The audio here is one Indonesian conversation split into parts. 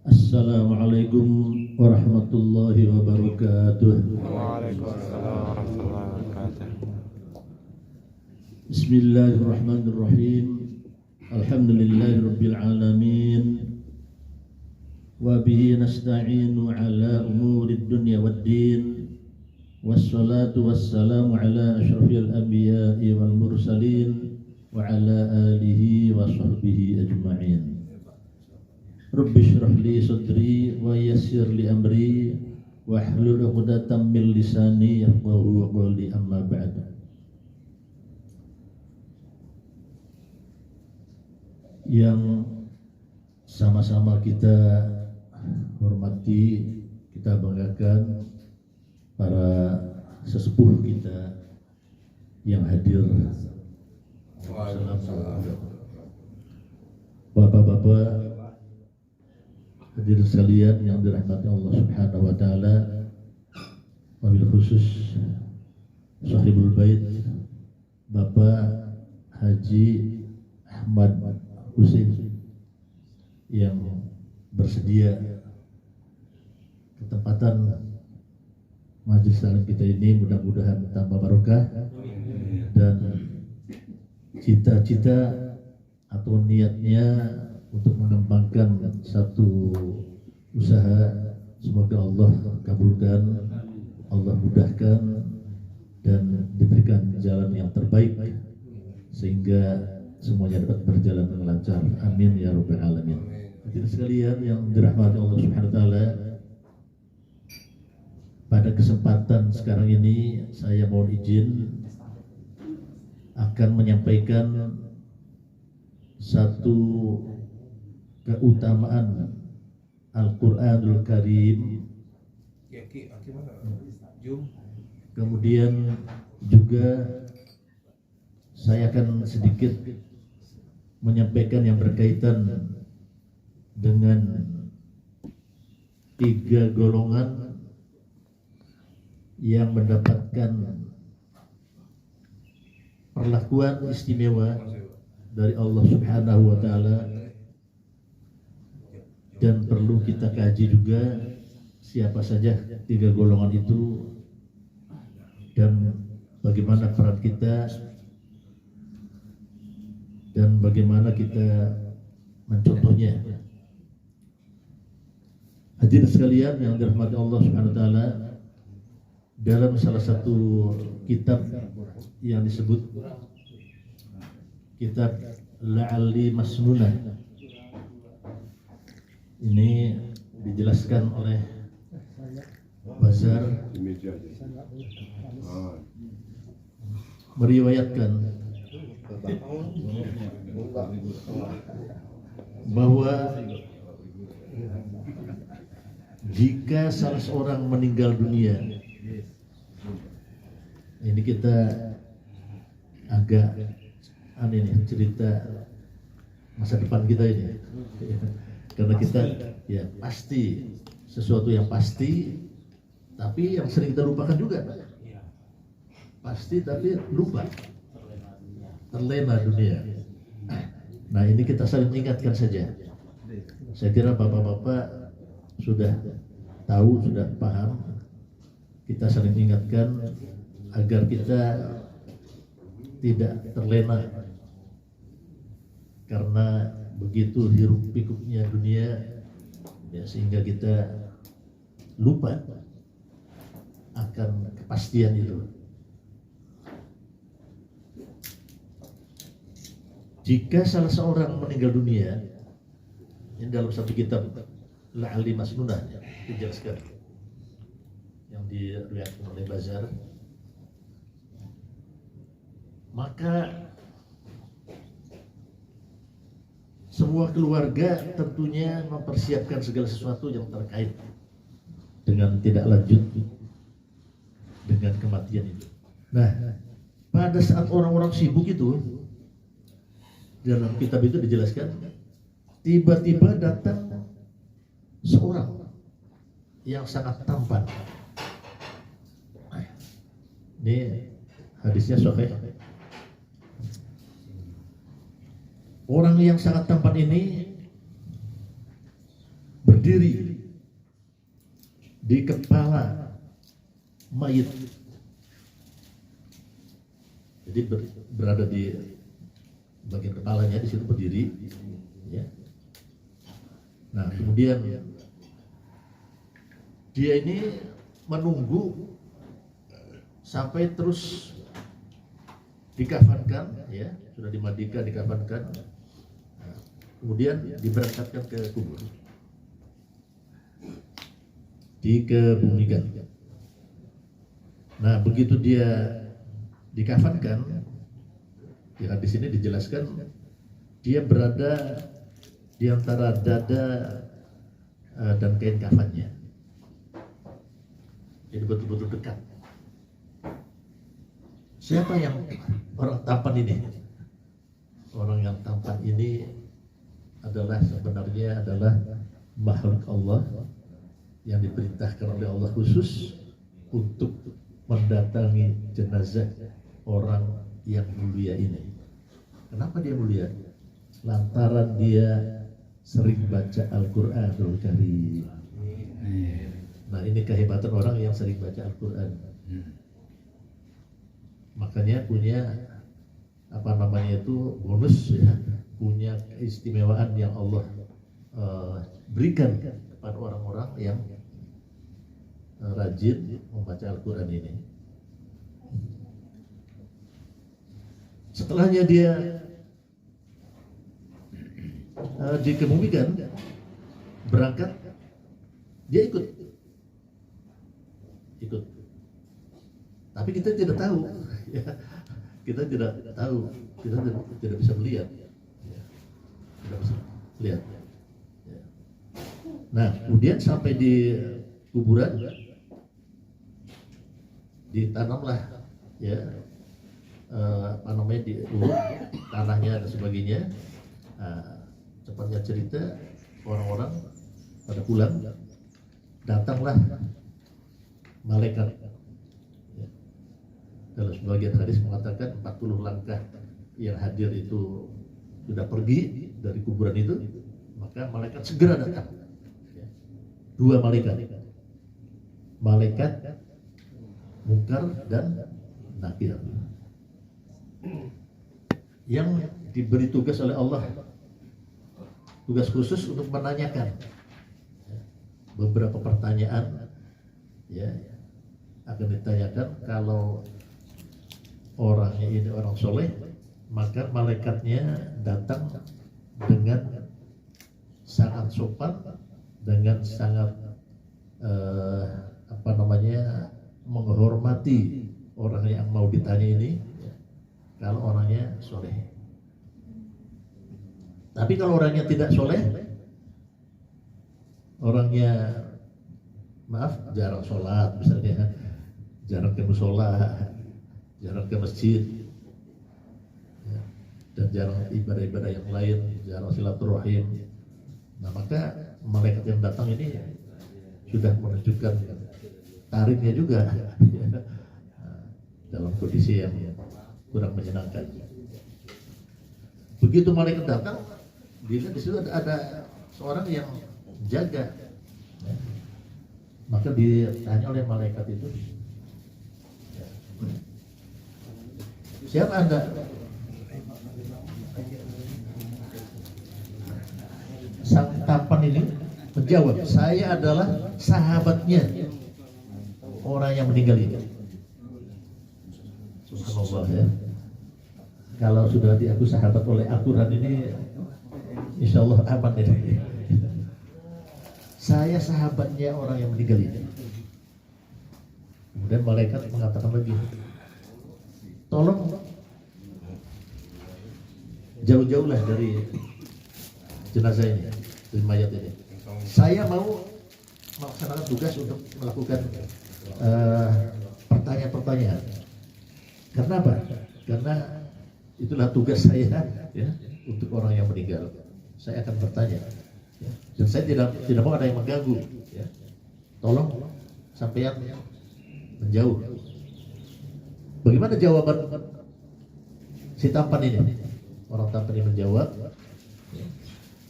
Assalamualaikum warahmatullahi wabarakatuh. Waalaikumsalam warahmatullahi wabarakatuh. Bismillahirrahmanirrahim. Alhamdulillahirabbil alamin. Wa bihi nasta'inu ala umurid dunya waddin. Wassalatu wassalamu ala asyrafil anbiya'i wal mursalin wa ala alihi wa sahbihi ajma'in. Rabbi shrah li sadri wa yassir li amri wahlul 'uqdatam min lisani yafqahu qawli, amma ba'd. Yang sama-sama kita hormati, kita banggakan para sesepuh kita yang hadir. Bapak-bapak, hadirin sekalian yang dirahmati Allah Subhanahu wa taala, wabil khusus sahibul bait Bapak Haji Ahmad Husin yang bersedia ketempatan majelis taklim kita ini mudah-mudahan tambah barokah dan cita-cita atau niatnya untuk mengembangkan satu usaha, semoga Allah kabulkan, Allah mudahkan dan diberikan jalan yang terbaik sehingga semuanya dapat berjalan dengan lancar. Amin ya rabbal alamin. Hadirin sekalian yang dirahmati Allah Subhanahu wa taala, pada kesempatan sekarang ini saya mohon izin akan menyampaikan satu keutamaan Al-Quranul Karim. Kemudian juga saya akan sedikit menyampaikan yang berkaitan dengan 3 golongan yang mendapatkan perlakuan istimewa dari Allah Subhanahu wa taala, dan perlu kita kaji juga siapa saja 3 golongan itu dan bagaimana peran kita dan bagaimana kita mencontohnya. Hadirin sekalian yang dirahmati Allah Subhanahu wa taala, dalam salah satu kitab yang disebut kitab La'alli Masnunah, ini dijelaskan oleh Bazar, meriwayatkan bahwa jika salah seorang meninggal dunia, ini kita agak aneh nih cerita masa depan kita ini. Karena kita ya pasti sesuatu yang pasti, tapi yang sering kita lupakan juga. Pasti tapi lupa, terlena dunia. Nah ini kita saling mengingatkan saja. Saya kira bapak-bapak sudah tahu, sudah paham. Kita saling mengingatkan agar kita tidak terlena, karena begitu hiruk pikuknya dunia ya, sehingga kita lupa akan kepastian itu. jika salah seorang meninggal dunia, ini dalam satu kitab La'ali Masnunah dijelaskan yang diriwayatkan oleh Bazar, maka semua keluarga tentunya mempersiapkan segala sesuatu yang terkait dengan tidak lanjut dengan kematian itu. Nah, pada saat orang-orang sibuk itu, dalam kitab itu dijelaskan, tiba-tiba datang seorang yang sangat tampan. Ini hadisnya sahih. Orang yang sangat tampan ini berdiri di kepala mayit. Jadi berada di bagian kepalanya, di situ berdiri, ya. Nah, kemudian dia ini menunggu sampai terus dikafankan, ya, sudah dimandikan, dikafankan. Nah, kemudian diberangkatkan ke kubur, dikebumikan. Nah, begitu dia dikafankan, ya di sini dijelaskan dia berada di antara dada dan kain kafannya. Jadi betul-betul dekat. Siapa yang orang tampan ini? Orang yang tampan ini sebenarnya adalah makhluk Allah yang diperintahkan oleh Allah khusus untuk mendatangi jenazah orang yang mulia ini. Kenapa dia mulia? Lantaran dia sering baca Al-Qur'anul Karim. Nah, ini kehebatan orang yang sering baca Al-Qur'an. Makanya punya bonus, ya, punya keistimewaan yang Allah berikan kepada orang-orang yang rajin membaca Al-Quran ini. Setelahnya dia dikebumikan, berangkat, dia ikut. Tapi kita tidak tahu, ya. Kita tidak tahu, kita tidak bisa melihat, ya. Tidak bisa lihat. Ya. Nah, kemudian sampai di kuburan, ditanamlah, ya, diuruk tanahnya dan sebagainya. Nah, cepatnya cerita, orang-orang pada pulang, datanglah malaikat. Ya. Dalam sebagian hadis mengatakan 40 langkah yang hadir itu sudah pergi dari kuburan itu, maka malaikat segera datang. Ya. 2 malaikat Munkar dan Nakir, yang diberi tugas oleh Allah, tugas khusus untuk menanyakan beberapa pertanyaan, ya, akan ditanyakan. Kalau orangnya ini orang soleh, maka malaikatnya datang dengan sangat sopan, dengan sangat menghormati orang yang mau ditanya ini, ya, kalau orangnya soleh. Tapi kalau orangnya tidak soleh, orangnya jarang sholat misalnya, jarang ke musola, jarang ke masjid, ya, dan jarang ibadah-ibadah yang lain, jarang silaturahim. Nah, maka malaikat yang datang ini sudah menunjukkan tariknya juga, ya, dalam kondisi yang kurang menyenangkan. Begitu malaikat datang, dilihat di situ ada seorang yang jaga. Ya. Maka ditanya oleh malaikat itu, ya, siapa Anda? Sang tampan ini menjawab, saya adalah sahabatnya orang yang meninggal ini. Subhanallah, ya. kalau sudah diaku sahabat oleh Al-Quran ini, insya Allah aman ini. Saya sahabatnya orang yang meninggal ini. Kemudian malaikat mengatakan lagi, tolong jauh-jauhlah dari jenazah ini, dari mayat ini. Saya mau melaksanakan tugas untuk melakukan pertanyaan-pertanyaan. Karena apa? Karena itulah tugas saya ya, untuk orang yang meninggal. Saya akan bertanya ya. Dan saya tidak mau ada yang mengganggu ya. Tolong sampean menjauh. Bagaimana jawaban si tampan ini? Orang tampan ini menjawab,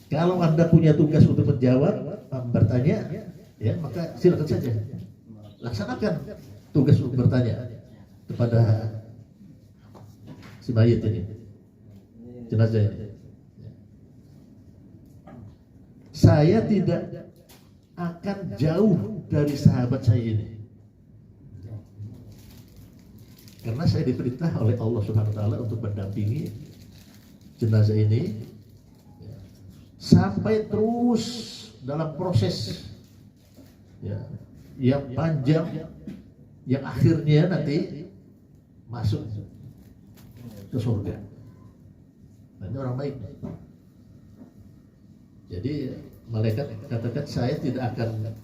kalau Anda punya tugas untuk menjawab, bertanya, ya maka silakan saja laksanakan tugas untuk bertanya kepada si mayit ini, jenazah ini. Saya tidak akan jauh dari sahabat saya ini, karena saya diperintah oleh Allah Subhanahu Wa Taala untuk mendampingi jenazah ini sampai terus dalam proses ya, yang panjang, yang akhirnya nanti masuk ke surga. Nah, ini orang baik. Jadi malaikat katakan, saya tidak akan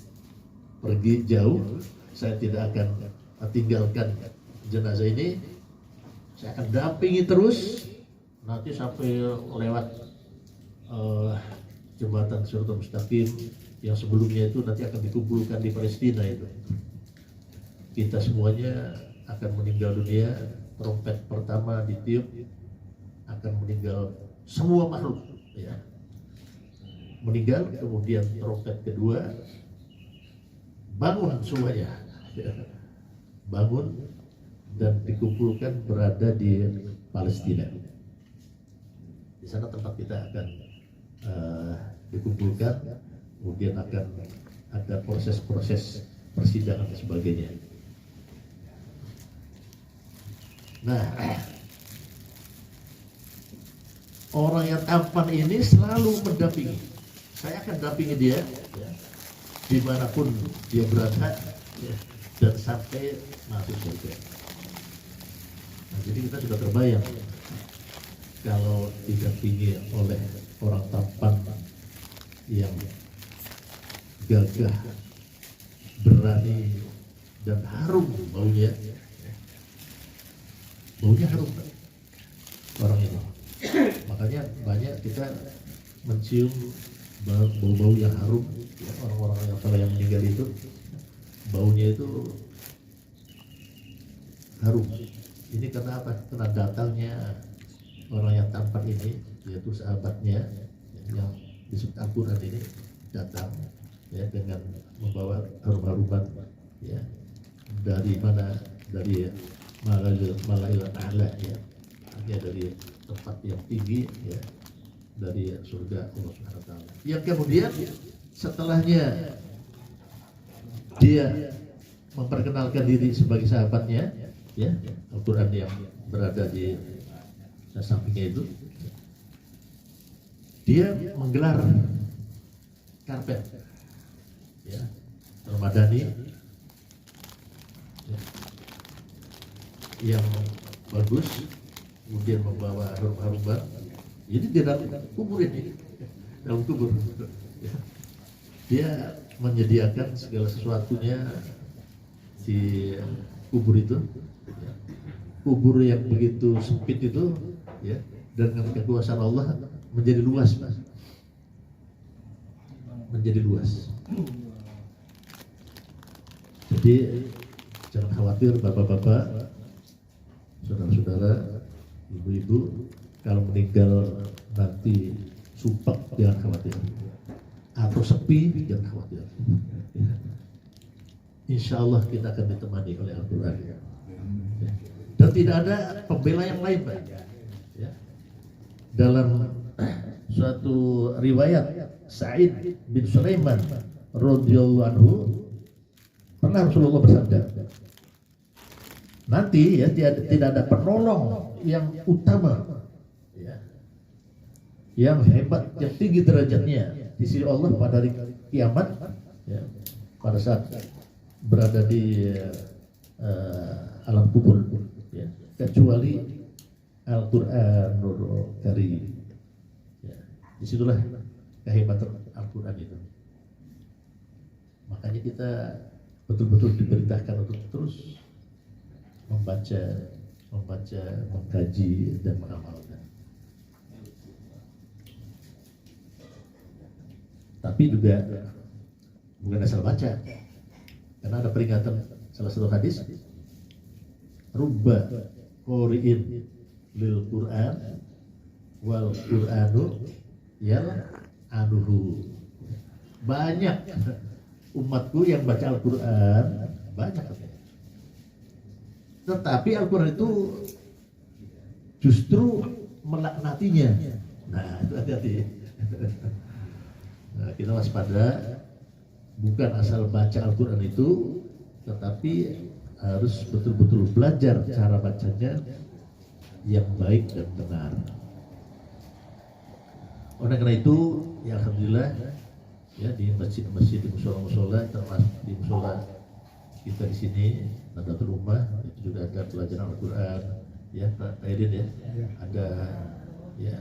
pergi jauh, saya tidak akan tinggalkan jenazah ini, saya akan dampingi terus nanti sampai lewat jembatan Shiratal Mustaqim yang sebelumnya itu nanti akan dikumpulkan di Palestina itu. Kita semuanya akan meninggal dunia, trompet pertama ditiup, akan meninggal semua makhluk ya. Meninggal, kemudian trompet kedua, bangun semuanya ya. Bangun dan dikumpulkan berada di Palestina. Di sana tempat kita akan dikumpulkan, kemudian akan ada proses-proses persidangan dan sebagainya. Nah, orang yang tampan ini selalu mendampingi. Saya akan dampingi dia ya, dimanapun dia berada ya, dan sampai masuk surga. Nah, jadi kita sudah terbayang kalau didampingi oleh orang tampan yang gagah, berani, dan harum baunya. Baunya harum orang ini. Makanya banyak kita mencium bau-bau yang harum ya, orang-orang yang telah yang meninggal itu baunya itu harum. Ini karena apa? Karena datangnya orang yang tampan ini, yaitu sahabatnya yang disebut Al-Quran ini datang ya dengan membawa harum-haruman ya. Dari mana? Dari Malail A'la ya, artinya dari tempat yang tinggi ya, dari surga Allah Subhanahu Wa Taala. Yang kemudian setelahnya dia memperkenalkan diri sebagai sahabatnya ya, Al-Quran yang berada di sampingnya itu, dia menggelar karpet ya, Ramadhani ya, yang bagus, kemudian membawa harum-haruman. Jadi di dalam kubur ini, dalam kubur ya, dia menyediakan segala sesuatunya di kubur itu ya. Kubur yang begitu sempit itu ya, dan dengan kekuasaan Allah menjadi luas, Mas. Menjadi luas. Jadi jangan khawatir bapak-bapak, saudara-saudara, ibu-ibu, kalau meninggal nanti sumpah jangan khawatir, atau sepi jangan khawatir. Insya Allah kita akan ditemani oleh Al-Quran ya. Dan tidak ada pembela yang lain, Pak. Ya. Dalam suatu riwayat Sa'id bin Sulaiman radhiyallahu anhu, pernah Rasulullah bersabda, nanti ya tidak ada penolong yang utama, ya, yang hebat, yang tinggi derajatnya di sisi Allah pada hari kiamat, ya, pada saat berada di alam kubur, ya, kecuali Al-Quranul Karim. Ya, disitulah kehebatan Al-Quran itu. Makanya kita betul-betul diperintahkan untuk terus membaca, mengkaji dan mengamalkan. Tapi juga bukan asal baca, karena ada peringatan salah satu hadis, rubba qori'in lil Qur'an wal Qur'anu yal anuhu. Banyak umatku yang baca Al-Quran, banyak, tetapi Al-Quran itu justru melaknatinya. Nah, itu hati-hati. Nah, kita waspada, bukan asal baca Al-Quran itu, tetapi harus betul-betul belajar cara bacanya yang baik dan benar. Oleh karena itu, ya alhamdulillah, ya di masjid-masjid, di musola-musola, termasuk di musola kita di sini, Nahdlatul Ummah, itu juga ada pelajaran Al-Quran, ya Pak Aidin, ya, ada ya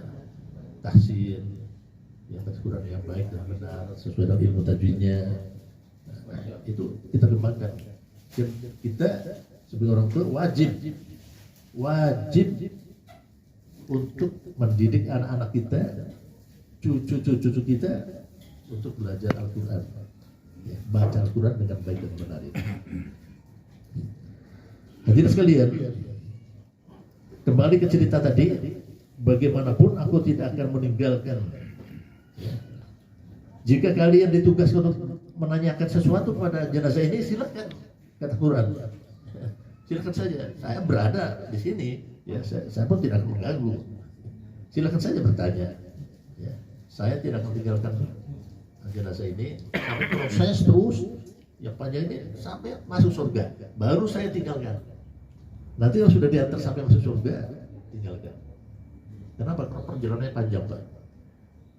tahsin, ya Al-Quran yang baik dan benar sesuai dengan ilmu tajwidnya. Nah, itu kita kembangkan. Dan kita sebagai orang tua wajib untuk mendidik anak-anak kita, cucu-cucu kita untuk belajar Al-Quran, ya, baca Al-Quran dengan baik dan benar itu. Hadirin sekalian, kembali ke cerita tadi, bagaimanapun aku tidak akan meninggalkan, ya. Jika kalian ditugaskan untuk menanyakan sesuatu pada jenazah ini, silakan, kata Quran, silakan saja. Saya berada di sini, ya, saya pun tidak akan mengganggu. Silakan saja bertanya, ya. Saya tidak akan tinggalkan jenazah ini sampai proses terus yang panjang ini sampai masuk surga, baru saya tinggalkan. Nanti kalau sudah diantar sampai masuk surga, tinggalkan. Kenapa? Karena perjalanannya panjang, Pak.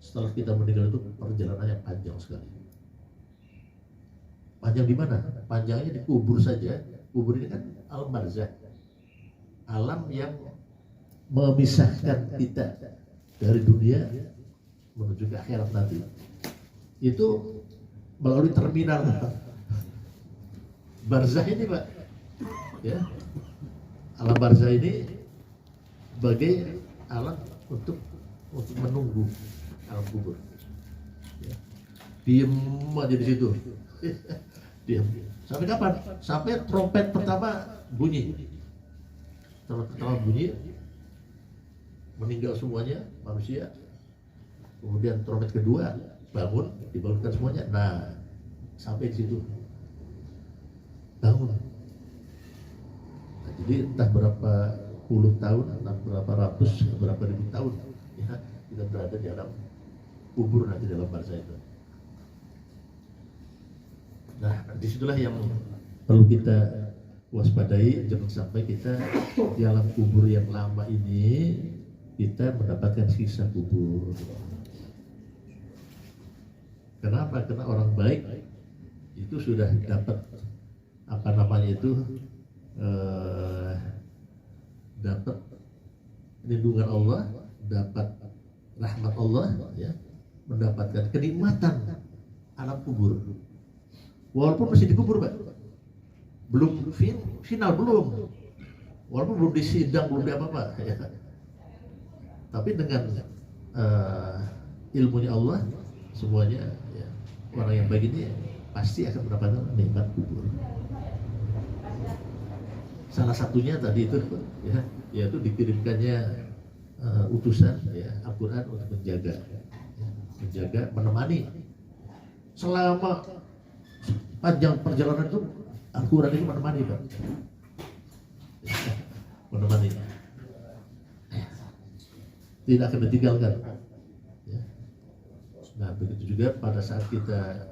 Setelah kita meninggal itu perjalanannya panjang sekali. Panjang di mana? Panjangnya di kubur saja. Kubur ini kan alam barzakh, alam yang memisahkan kita dari dunia menuju ke akhirat nanti. Itu melalui terminal barzakh ini, Pak, ya. Alam barzakh ini sebagai alat untuk menunggu alam kubur, ya. Diem aja di situ. Diam. Sampai kapan? Sampai trompet pertama bunyi. Trompet pertama bunyi, meninggal semuanya manusia. Kemudian trompet kedua bangun, dibangunkan semuanya. Nah, sampai di situ bangun. Nah, jadi entah berapa puluh tahun, entah berapa ratus, berapa ribu tahun, ya, kita berada di alam kubur nanti dalam barzakh itu. Nah, disitulah yang perlu kita waspadai, jangan sampai kita di alam kubur yang lama ini kita mendapatkan sisa kubur. Kenapa? Karena orang baik itu sudah dapat apa namanya itu, dapat lindungan Allah, dapat rahmat Allah, ya, mendapatkan kenikmatan alam kubur. Walaupun masih dikubur, Pak, belum final, belum, walaupun belum disidang, belum di apa-apa, ya. Tapi dengan ilmunya Allah, semuanya, ya, orang yang baik ini pasti akan mendapatkan nikmat kubur. Salah satunya tadi itu, ya, yaitu dikirimkannya utusan, ya, Al-Quran untuk menjaga, menemani selama panjang perjalanan itu. Al-Quran itu menemani, Pak, menemani, tidak akan ditinggalkan, ya. Nah, begitu juga pada saat kita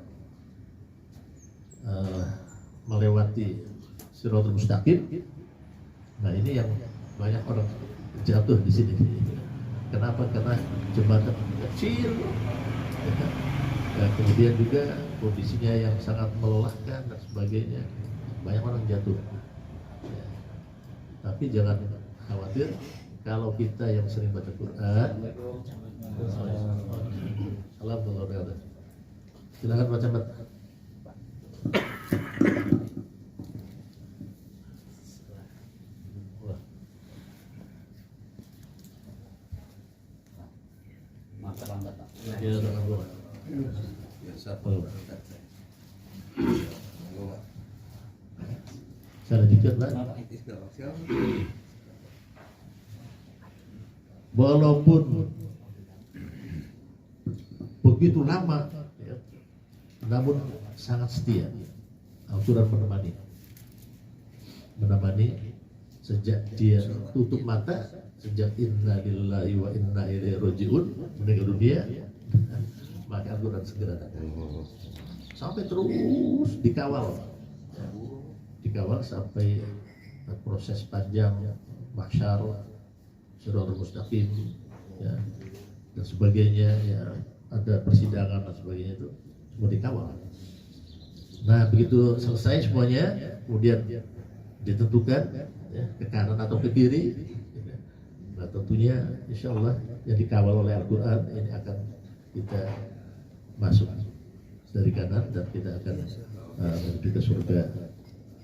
melewati Shirathul Mustaqim, Nah ini yang banyak orang jatuh di sini. Kenapa? Karena jembatan kecil, ya, kemudian juga kondisinya yang sangat melelahkan dan sebagainya, banyak orang jatuh. Ya. Tapi jangan khawatir, kalau kita yang sering baca Quran, alhamdulillah, silakan baca. Ya, saya lanjutkan, Pak. Walaupun begitu lama, ya, namun sangat setia. Al-Quran menemani sejak dia tutup mata, sejak inna lillahi wa inna ilaihi raji'un, meninggal dunia, maka Al-Quran segera datang. Sampai terus dikawal, ya, dikawal sampai proses panjang mahsyar, siratal mustaqim, ya, dan sebagainya, ya, ada persidangan dan sebagainya, itu semua dikawal. Nah begitu selesai semuanya, kemudian ditentukan, ya, ke kanan atau ke kiri. Nah tentunya insya Allah yang dikawal oleh Al-Quran ini akan kita masuk dari kanan dan kita akan menuju ke surga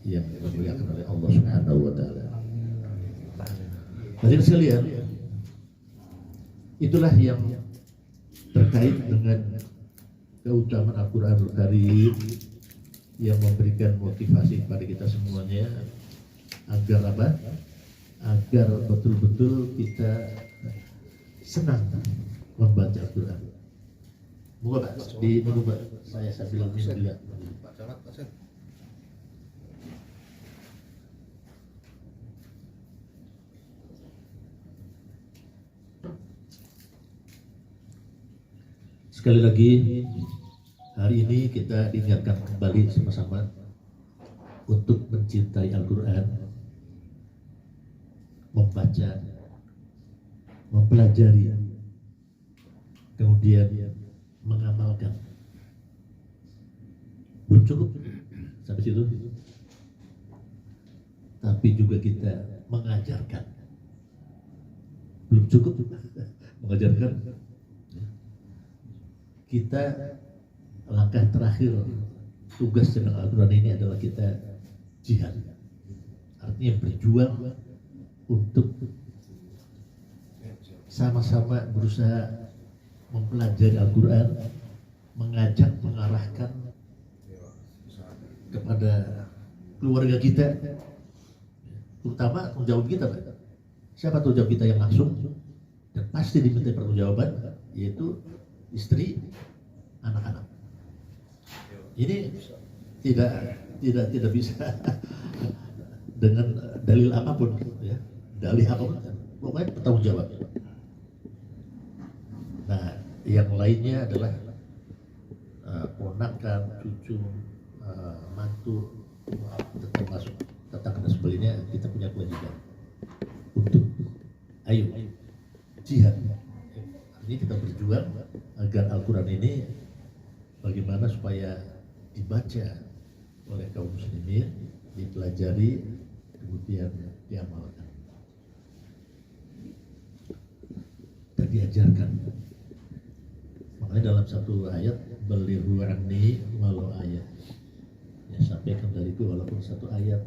yang dimuliakan oleh Allah Subhanahu wa Ta'ala. Hadirin sekalian, itulah yang terkait dengan keutamaan Al-Quranul Karim yang memberikan motivasi kepada kita semuanya agar apa? Agar betul-betul kita senang membaca Al-Quran. Moga Pak, minum Pak, saya bilang minum juga. Sekali lagi, hari ini kita diingatkan kembali sama-sama untuk mencintai Al-Quran, membaca, mempelajari, kemudian mengamalkan. Belum cukup sampai situ, tapi juga kita mengajarkan. Belum cukup mengajarkan. Kita langkah terakhir tugas dengan Al-Quran ini adalah kita jihad, artinya berjuang untuk sama-sama berusaha mempelajari Al-Quran, mengajak, mengarahkan kepada keluarga kita, terutama tanggung jawab kita, Pak. Siapa tanggung jawab kita yang langsung dan pasti diminta pertanggungjawaban, yaitu istri, anak-anak. Ini tidak bisa dengan dalil apapun, ya, dalil apapun, pokoknya bertanggung jawab. Nah, yang lainnya adalah ponakan, cucu, mantu, termasuk tetangga dan sebagainya, kita punya kewajiban untuk ayo jihad. Ini kita berjuang agar Al-Quran ini bagaimana supaya dibaca oleh kaum muslimin, dipelajari, kemudian diamalkan dan diajarkan. Makanya dalam satu ayat, balighu anni walau ayat, ya, sampaikan dariku walaupun satu ayat.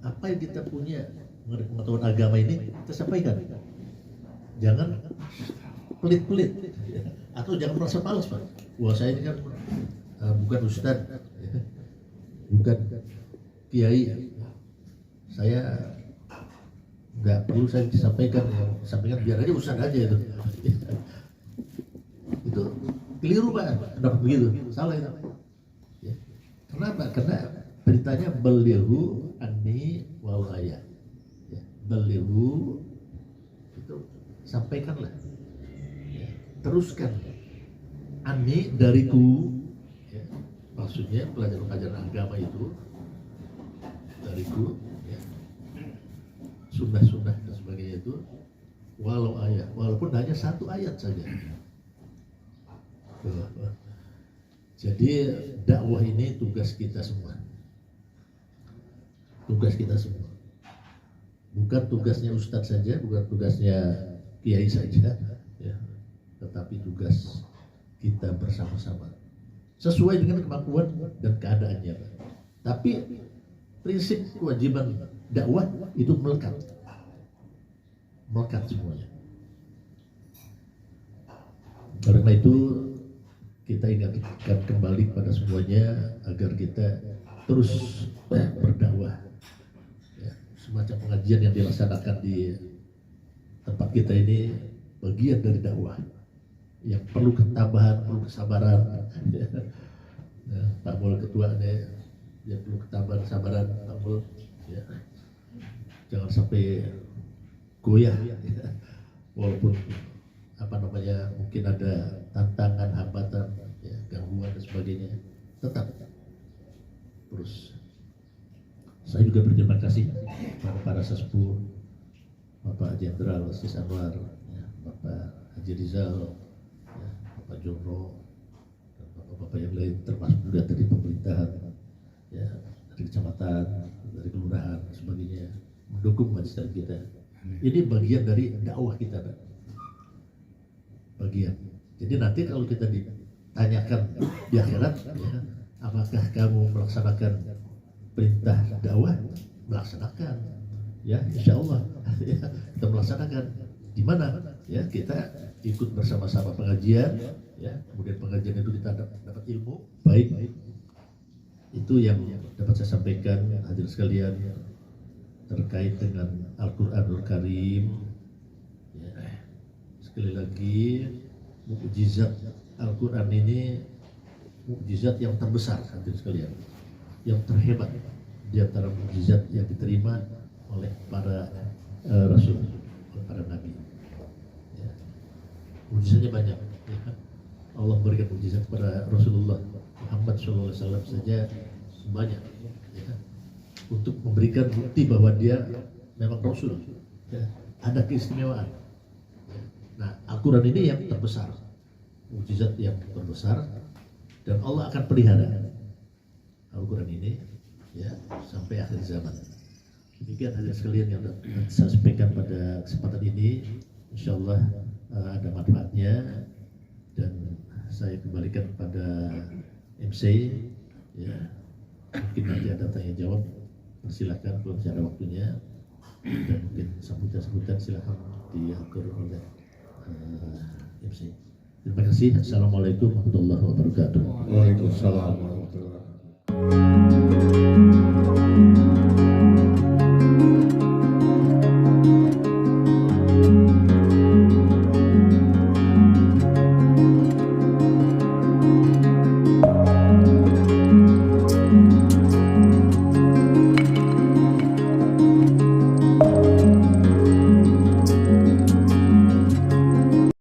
Apa yang kita punya mengenai pengetahuan agama ini kita sampaikan. Jangan pelit-pelit, ya, atau jangan merasa malas, Pak. Wah, saya ini kan bukan ustadz, ya, bukan kiai, saya nggak perlu saya disampaikan, ya, sampaikan biar aja ustadz aja itu. Itu keliru, Pak. Kenapa begitu? Salah itu. Ya. Kenapa? Karena beritanya balighu anni walau ayat. Ya. Balighu itu sampaikanlah, ya, teruskan. Ani dariku, ya, maksudnya pelajaran agama itu dariku, ya, sunnah-sunnah dan sebagainya itu walaupun hanya satu ayat saja. Jadi dakwah ini tugas kita semua. Tugas kita semua. Bukan tugasnya ustadz saja, bukan tugasnya kiai saja, ya. Tetapi tugas kita bersama-sama. Sesuai dengan kemampuan dan keadaannya. Tapi prinsip kewajiban dakwah itu melekat semuanya. Karena itu kita ingatkan kembali pada semuanya agar kita terus berdakwah. Ya, semacam pengajian yang dilaksanakan di tempat kita ini bagian dari dakwah yang perlu ketabahan, perlu kesabaran. Ya, Pak Mul ketuanya, dia perlu ketabahan, kesabaran, Pak Mul. Ya. Jangan sampai goyah, ya. Walaupun mungkin ada tantangan, hambatan, ya, gangguan dan sebagainya, tetap terus. Saya juga berterima kasih kepada para sesepuh, Bapak Jenderal Sis Anwar, ya, Bapak Haji Rizal, ya, Bapak Jono, dan bapak-bapak yang lain, termasuk juga dari pemerintahan, ya, dari kecamatan, dari kelurahan, dan sebagainya, mendukung majelis kita. Ini bagian dari dakwah kita, Pak. Bagian. Jadi nanti kalau kita ditanyakan di akhirat, ya, apakah kamu melaksanakan perintah dakwah? Melaksanakan, ya, insya Allah, ya, kita melaksanakan. Di mana? Ya, kita ikut bersama-sama pengajian, ya, kemudian pengajian itu kita dapat ilmu baik. Itu yang dapat saya sampaikan, hadirin sekalian, terkait dengan Al-Quranul Karim. Ya. Sekali lagi, mukjizat Al-Quran ini mukjizat yang terbesar, hadirin sekalian, yang terhebat di antara mukjizat yang diterima oleh para rasul, oleh para nabi. Ya. Mukjizatnya banyak. Ya. Allah berikan mukjizat kepada Rasulullah Muhammad SAW saja banyak, ya, untuk memberikan bukti bahwa dia memang Rasul, ya, ada keistimewaan. Ya. Nah, Al-Quran ini yang terbesar, mukjizat yang terbesar, dan Allah akan pelihara Al-Quran ini, ya, sampai akhir zaman. Demikian hadirin sekalian yang saya sampaikan pada kesempatan ini, insya Allah ada manfaatnya, dan saya kembalikan kepada MC, ya, mungkin nanti ada tanya jawab, persilakan kalau masih ada waktunya, dan mungkin sambutan silakan diatur oleh MC. Terima kasih. Assalamualaikum warahmatullahi wabarakatuh. Waalaikumsalam warahmatullahi wabarakatuh.